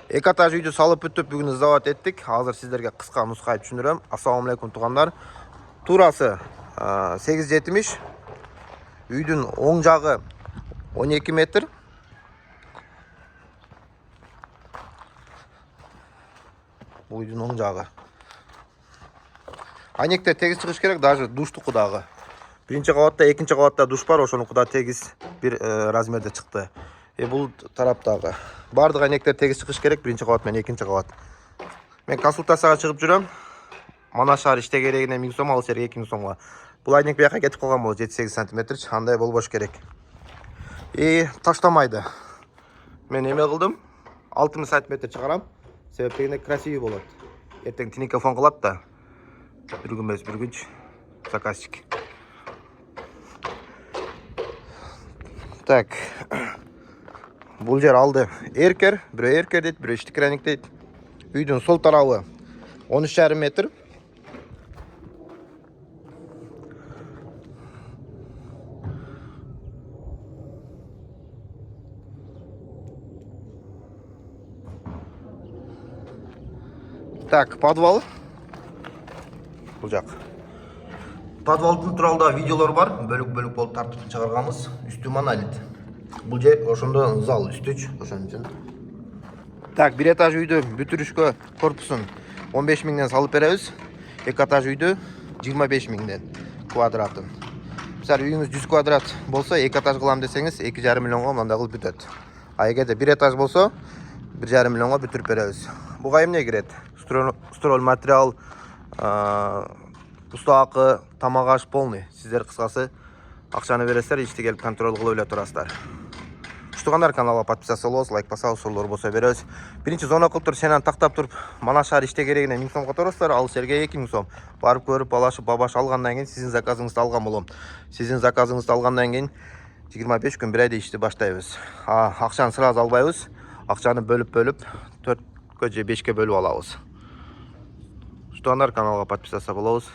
Эки этаж үйдү салып бүтүп бүгүн сдавать эттик. Азыр сиздерге кыска нускай түшүндүрөм. Ассаламу алейкум туугандар. Туурасы 870. Үйдүн оң жагы 12 метр. Бул үйдүн оң жагы. Айнектер тегиз чыгыш керек, даже душтуку дагы. Биринчи кабатта, экинчи кабатта душ бар, ошонуку да тегиз бир размерде чыкты. Бул тараптагы бардык айнектер тегиз чыгыш керек, биринчи кабат менен экинчи кабат. Мен консультацияга чыгып жүрөм. Мана шаар иште керегине 1000 сом, ал жерге 2000 сомго. Бул айнек бияка кетип калган болот, 7-8 сантиметрчи, андай болбош керек. Таштамайды. Мен эме кылдым, 6000 сантиметр чыгарам. Себеп дегенде красивый болот. Эртең тинекафон кылат да. Bir gün bir gün заказчик. Так. Бул жер алды эркер, бирөө эркер дейт, бирөө иштик краник дейт. Үйдүн сол тарабы 13,5 метр. Так, подвал. Бул жак. Подвалдын тууралуу видеолор бар, бөлүк-бөлүк болуп тартып чыгарганбыз. Үстү монолит. Бул жер ошондо зал үстүч, ошон үчүн. Так, бир этаж үйдү бүтүрүшкө корпусун 15 миңден салып беребиз. Эки этаж үйдү 25 миңден квадратын. Мисалы үйүңүз 100 квадрат болсо, эки этаж кылам десеңиз 2,5 миллионго мындай кылып бүтөт. А эгерде бир этаж болсо 1,5 миллионго бүтүрүп беребиз. Буга эмне кирет? Строй материал, устаакы, тамак аш полный. Сиздер кыскасы акчаны бересиздер, ишти келип контроль кылып эле турасыздар. Туугандар, каналга подписаться болосуз, лайк басабыз, суроолор болсо беребиз. Биринчи зона кылып туруп, сенен тактап туруп, мана шаар иште керегине 1000 сомго турасыздар, ал жерге 2000 сом. Барып көрүп, алышып, бабаш алгандан кийин сиздин заказыңызды алган болом. Сиздин заказыңызды алгандан кийин 25 күн, 1 айда ишти баштайбыз. Акчаны сразу албайбыз. Акчаны бөлүп 4 же 5 бөлүп алабыз. Туугандар, каналга подписаться болобуз.